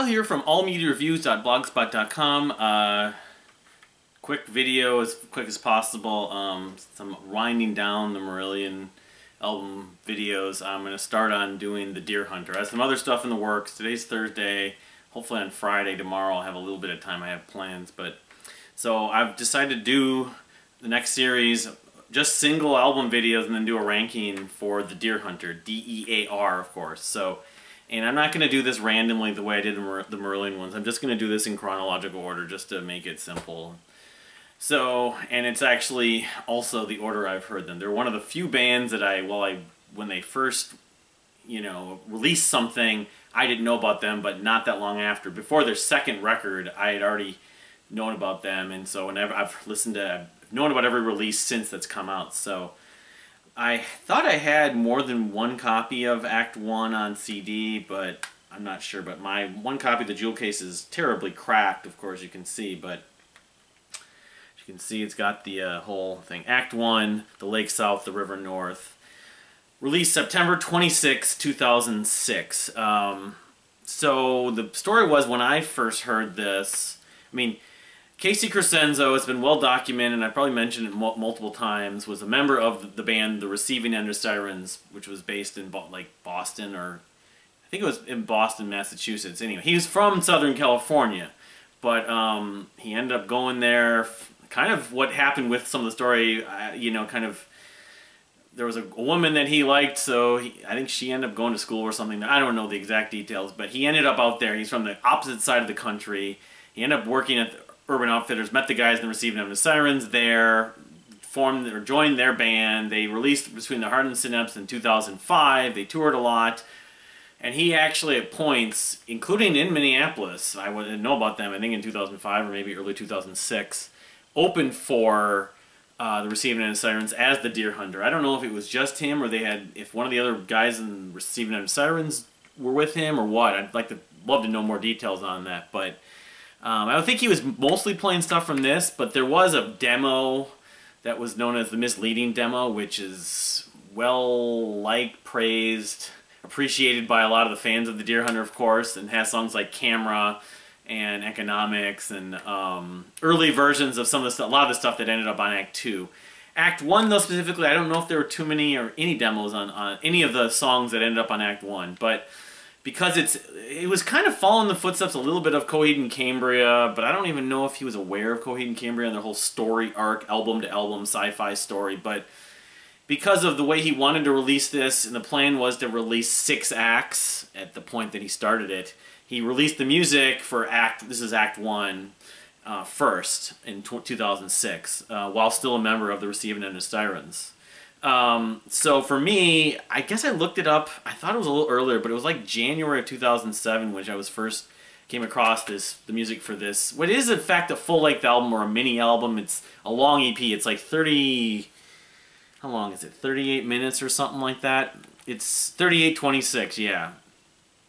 Kyle here from allmediareviews.blogspot.com. Quick video, as quick as possible. Some winding down the Marillion album videos. I'm going to start on doing the Deer Hunter. I have some other stuff in the works. Today's Thursday. Hopefully on Friday, tomorrow, I'll have a little bit of time. I have plans. So I've decided to do the next series, just single album videos, and then do a ranking for the Deer Hunter. D-E-A-R, of course. And I'm not going to do this randomly the way I did the Marillion ones. I'm just going to do this in chronological order just to make it simple. And it's actually also the order I've heard them. They're one of the few bands that when they first, released something, I didn't know about them, but not that long after. Before their second record, I had already known about them, and so whenever I've known about every release since that's come out. So I thought I had more than one copy of Act 1 on CD, but I'm not sure. But my one copy of the jewel case is terribly cracked, of course, you can see. But as you can see, it's got the whole thing. Act 1, The Lake South, The River North. Released September 26, 2006. So the story was, when I first heard this, Casey Crescenzo, has been well documented, and I probably mentioned it multiple times, was a member of the band The Receiving End of Sirens, which was based in Boston, or I think it was in Boston, Massachusetts. Anyway, he was from Southern California, but he ended up going there. Kind of what happened with some of the story, there was a woman that he liked, so I think she ended up going to school or something. I don't know the exact details, but he ended up out there. He's from the opposite side of the country. He ended up working at Urban Outfitters, met the guys in The Receiving End of Sirens there, joined their band. They released Between the Heart and Synapse in 2005. They toured a lot. And he actually, at points, including in Minneapolis, I didn't know about them, I think in 2005 or maybe early 2006, opened for The Receiving End of Sirens as the Deer Hunter. I don't know if it was just him, or if one of the other guys in Receiving End of Sirens were with him or what. I'd love to know more details on that, but I don't think he was mostly playing stuff from this, but there was a demo that was known as the Misleading Demo, which is well-liked, praised, appreciated by a lot of the fans of the Deer Hunter, of course, and has songs like Camera and Economics and early versions of a lot of the stuff that ended up on Act 2. Act 1, though, specifically, I don't know if there were too many or any demos on any of the songs that ended up on Act 1, but because it was kind of following the footsteps a little bit of Coheed and Cambria, but I don't even know if he was aware of Coheed and Cambria and their whole story arc, album-to-album sci-fi story, but because of the way he wanted to release this, and the plan was to release 6 acts at the point that he started it, he released the music for Act 1 first in 2006, while still a member of the Receiving End of Sirens. So for me, I guess I looked it up. I thought it was a little earlier, but it was like January of 2007, which I first came across the music for this. What is, in fact, a full-length album or a mini album. It's a long EP. It's like 30... How long is it? 38 minutes or something like that? It's 38:26, yeah.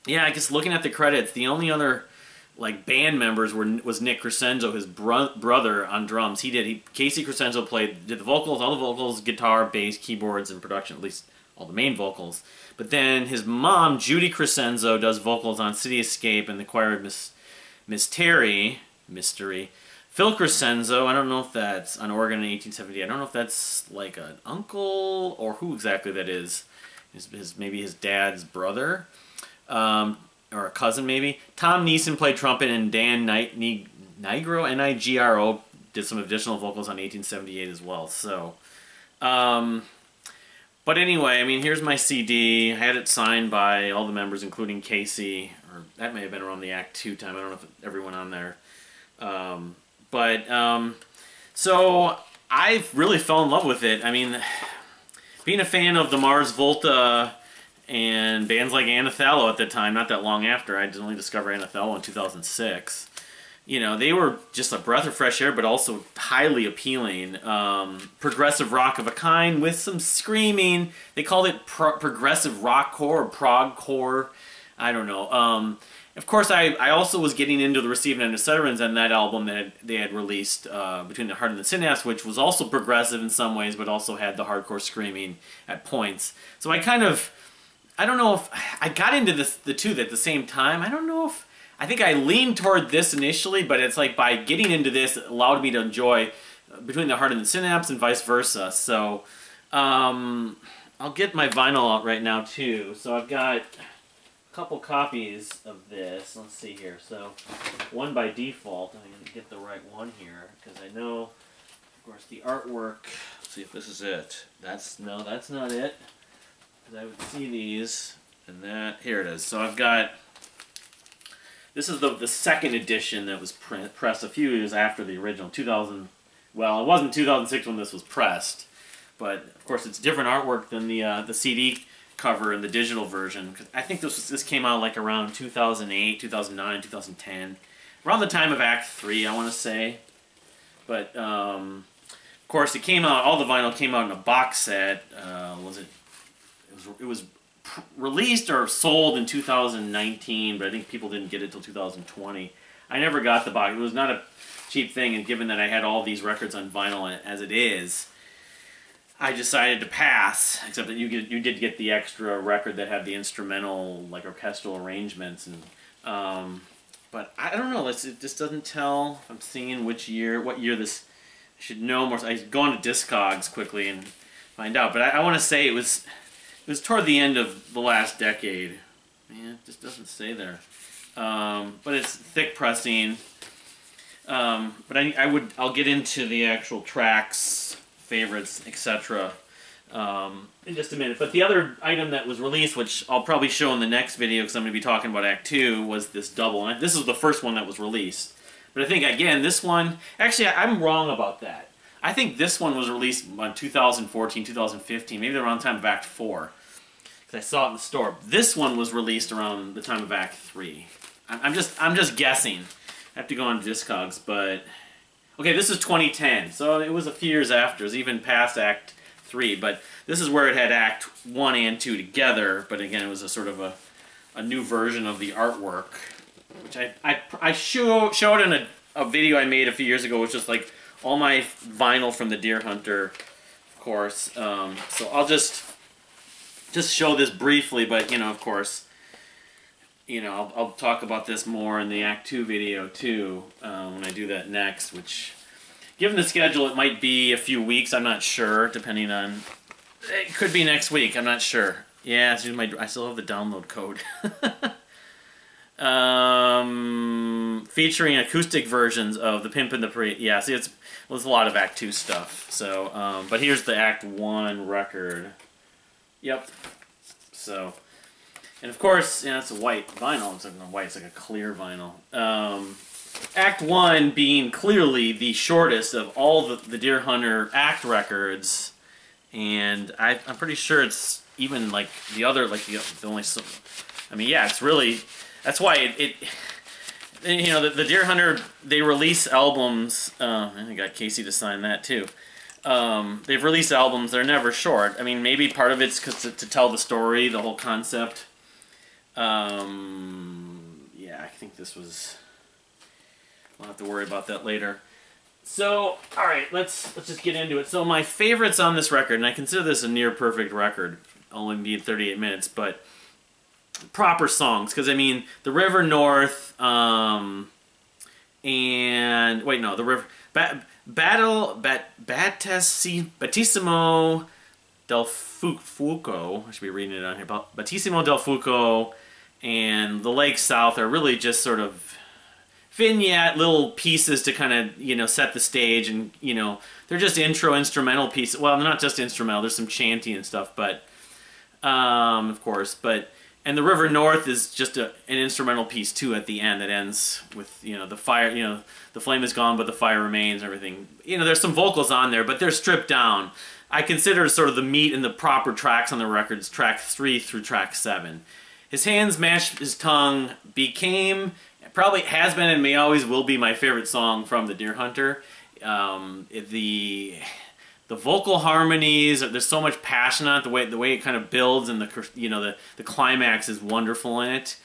Yeah, I guess looking at the credits, the only other band members was Nick Crescenzo, his brother, on drums. Casey Crescenzo did the vocals, all the vocals, guitar, bass, keyboards, and production, at least all the main vocals. But then his mom, Judy Crescenzo, does vocals on City Escape and the choir of Miss Terry, Mystery. Phil Crescenzo, I don't know if that's on organ in 1870. I don't know if that's like an uncle or who exactly that is. Maybe his dad's brother. Or a cousin, maybe. Tom Neeson played trumpet, and Dan Nigro, N-I-G-R-O, did some additional vocals on 1878 as well. So, but anyway, here's my CD. I had it signed by all the members, including Casey, or that may have been around the Act 2 time. I don't know if everyone on there. So I really fell in love with it. Being a fan of the Mars Volta and bands like Anathallo at the time, not that long after, I only discovered Anathallo in 2006. They were just a breath of fresh air, but also highly appealing. Progressive rock of a kind with some screaming. They called it progressive rockcore or progcore. I don't know. Of course, I also was getting into the Receiving End of Sirens and that album that they had released, Between the Heart and the Synapse, which was also progressive in some ways, but also had the hardcore screaming at points. So I don't know if I got into the two at the same time. I don't know if I think I leaned toward this initially, but it's like by getting into this, it allowed me to enjoy Between the Heart and the Synapse and vice versa. So I'll get my vinyl out right now too. So I've got a couple copies of this. Let's see here. So one by default. I'm going to get the right one here because I know, of course, the artwork. Let's see if this is it. No, that's not it. Because I would see these and that. Here it is. So I've got. This is the second edition that was pressed a few years after the original 2000. Well, it wasn't 2006 when this was pressed, but of course it's different artwork than the CD cover in the digital version. Cause I think this came out like around 2008, 2009, 2010, around the time of Act 3, I want to say. But of course, it came out. All the vinyl came out in a box set. It was released or sold in 2019, but I think people didn't get it till 2020. I never got the box. It was not a cheap thing, and given that I had all these records on vinyl as it is, I decided to pass. Except that you did get the extra record that had the instrumental, like orchestral arrangements, and but I don't know. It just doesn't tell. If I'm seeing what year this. I should know more. I go on to Discogs quickly and find out. But I want to say it was toward the end of the last decade. Man, it just doesn't say there. But it's thick pressing. But I'll get into the actual tracks, favorites, etc. In just a minute. But the other item that was released, which I'll probably show in the next video because I'm going to be talking about Act 2, was this double. And this is the first one that was released. But I think, again, this one... Actually, I'm wrong about that. I think this one was released in 2014, 2015, maybe around the time of Act 4. Because I saw it in the store. This one was released around the time of Act 3. I'm just guessing. I have to go on Discogs, but... Okay, this is 2010, so it was a few years after. It was even past Act 3, but this is where it had Act 1 and 2 together, but again, it was a sort of a new version of the artwork, which I showed in a video I made a few years ago, which was like all my vinyl from the Deer Hunter, of course. So I'll just show this briefly, but, you know, of course, you know, I'll talk about this more in the Act 2 video, too, when I do that next, which, given the schedule, it might be a few weeks. I'm not sure, depending on... It could be next week. I'm not sure. Yeah, I still have the download code. Featuring acoustic versions of The Pimp and the Priest. Yeah, see, it's a lot of Act 2 stuff. So, but here's the Act 1 record. Yep. So... And of course, you know, it's a white vinyl. It's not white, it's like a clear vinyl. Act 1 being clearly the shortest of all the Deer Hunter Act records. And I'm pretty sure it's even like the other, like the only... I mean, yeah, it's really... That's why it you know, the Deer Hunter, they release albums... I got Casey to sign that too. They've released albums, they're never short. I mean, maybe part of it's because to tell the story, the whole concept... yeah, I think this was... I'll have to worry about that later. So, alright, let's just get into it. So my favorites on this record, and I consider this a near-perfect record, only being 38 minutes, but proper songs, because, I mean, The River North, and... Wait, no, The River... Battissimo del Fuoco, I should be reading it on here, Battissimo del Fuoco and The Lake South are really just sort of vignette little pieces to kind of, you know, set the stage, and, you know, they're just intro instrumental pieces. Well, they're not just instrumental, there's some chanting and stuff, but, of course, but, and The River North is just an instrumental piece, too, at the end that ends with, you know, the fire, you know, the flame is gone, but the fire remains and everything. You know, there's some vocals on there, but they're stripped down. I consider sort of the meat and the proper tracks on the records, track 3 through track 7. His Hands Mash His Tongue became, probably has been and may always will be my favorite song from the Deer Hunter. The vocal harmonies, there's so much passion on it, the way it kind of builds, and the climax is wonderful in it.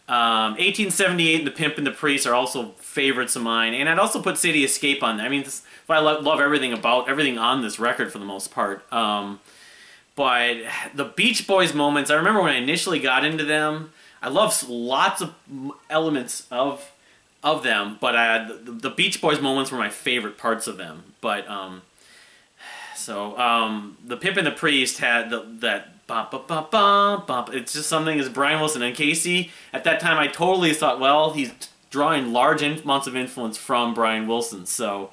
1878 and The Pimp and the Priest are also favorites of mine, and I'd also put City Escape on there. I mean, I love everything on this record for the most part. But the Beach Boys moments, I remember when I initially got into them, I love lots of elements of them, but the Beach Boys moments were my favorite parts of them. But the Pimp and the Priest had that bop bop bop bop bop. It's just something as Brian Wilson and Casey. At that time, I totally thought, well, he's drawing large amounts of influence from Brian Wilson. So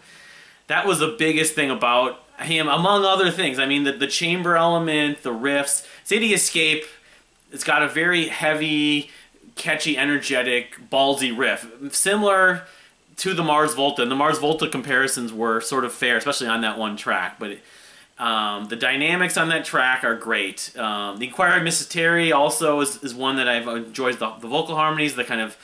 that was the biggest thing about him, among other things. I mean, the chamber element, the riffs. City Escape, it's got a very heavy, catchy, energetic, ballsy riff. Similar to the Mars Volta. And the Mars Volta comparisons were sort of fair, especially on that one track. But the dynamics on that track are great. The Inquiry of Mrs. Terry also is one that I've enjoyed. The vocal harmonies, the kind of,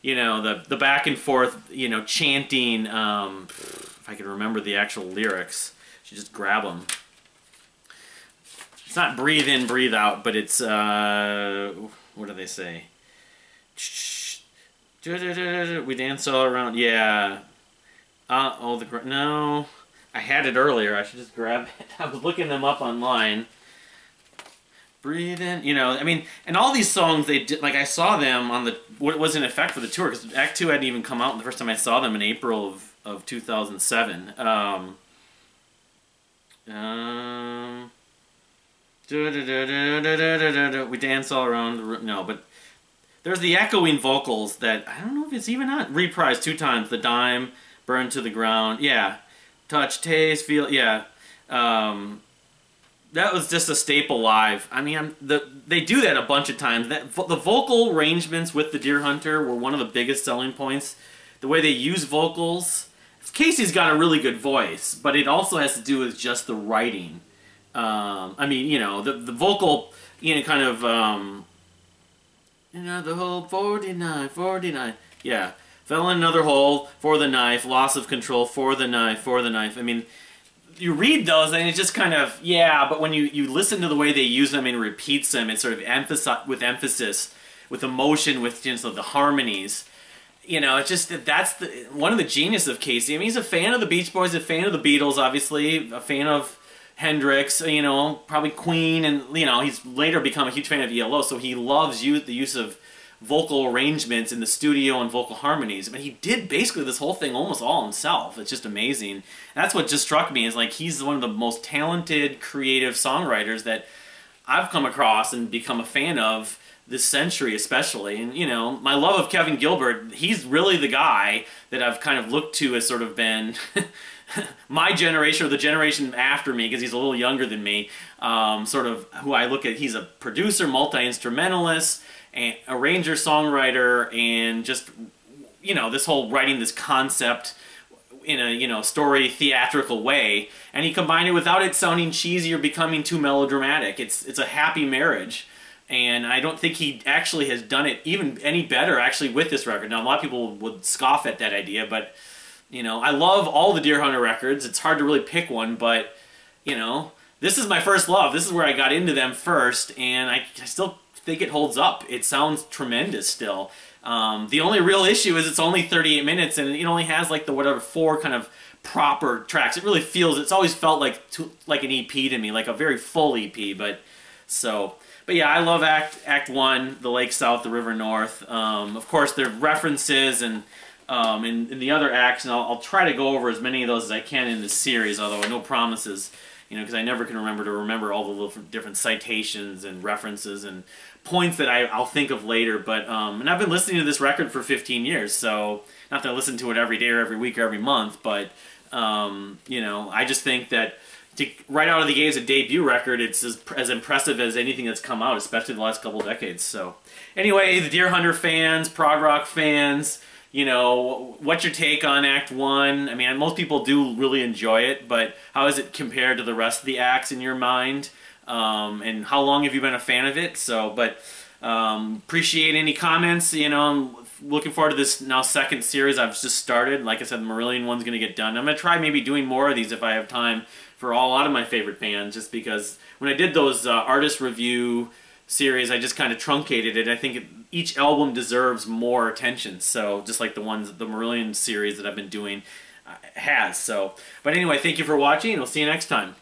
you know, the back and forth, you know, chanting. If I could remember the actual lyrics, I should just grab them. It's not breathe in, breathe out, but it's, what do they say? We dance all around, yeah. No. I had it earlier, I should just grab it. I was looking them up online. Breathe in, you know, I mean, and all these songs, they did, like I saw them on what was in effect for the tour, because Act 2 hadn't even come out the first time I saw them in April of 2007. We dance all around the room. No, but there's the echoing vocals that, I don't know if it's even on, reprised 2 times. The Dime, Burn to the Ground, yeah. Touch, taste, feel, yeah. That was just a staple live. I mean, they do that a bunch of times. The vocal arrangements with the Deer Hunter were one of the biggest selling points. The way they use vocals. Casey's got a really good voice, but it also has to do with just the writing. I mean, you know, the vocal, you know, kind of, you know, the whole 49, 49. Yeah. Fell in another hole, for the knife, loss of control, for the knife, for the knife. I mean, you read those and it's just kind of, yeah, but when you listen to the way they use them and repeats them, it's sort of emphasis, with emotion, with, you know, the harmonies. You know, it's just that's one of the genius of Casey. I mean, he's a fan of the Beach Boys, a fan of the Beatles, obviously, a fan of Hendrix, you know, probably Queen, and, you know, he's later become a huge fan of ELO, so he loves the use of vocal arrangements in the studio and vocal harmonies. I mean, he did basically this whole thing almost all himself. It's just amazing. And that's what just struck me, is like he's one of the most talented, creative songwriters that I've come across and become a fan of this century especially. And, you know, my love of Kevin Gilbert, he's really the guy that I've kind of looked to as sort of been my generation, or the generation after me, because he's a little younger than me, sort of who I look at. He's a producer, multi-instrumentalist, and arranger, songwriter, and just, you know, this whole writing this concept in a, you know, story theatrical way, and he combined it without it sounding cheesy or becoming too melodramatic. It's a happy marriage, and I don't think he actually has done it even any better actually with this record. Now, a lot of people would scoff at that idea, but, you know, I love all the Deer Hunter records. It's hard to really pick one, but, you know, this is my first love. This is where I got into them first, and I still think it holds up. It sounds tremendous still. The only real issue is it's only 38 minutes, and it only has like the whatever 4 kind of proper tracks. It really feels, it's always felt like an EP to me, like a very full EP. But yeah, I love Act 1, The Lake South, The River North. Of course, there are references and in the other acts, and I'll try to go over as many of those as I can in this series, although no promises, you know, because I never can remember all the little different citations and references and points that I'll think of later. But and I've been listening to this record for 15 years, so not that I listen to it every day or every week or every month, but you know, I just think that right out of the gate as a debut record, it's as impressive as anything that's come out, especially the last couple decades. So anyway, the Deer Hunter fans, prog rock fans, you know, what's your take on Act 1? I mean, most people do really enjoy it, but how is it compared to the rest of the acts in your mind? And how long have you been a fan of it? So, but appreciate any comments. You know, I'm looking forward to this now second series I've just started. Like I said, the Marillion one's going to get done. I'm going to try maybe doing more of these if I have time for a lot of my favorite bands, just because when I did those artist review series, I just kind of truncated it. I think each album deserves more attention, so just like the Marillion series that I've been doing has. So, but anyway, thank you for watching, and we'll see you next time.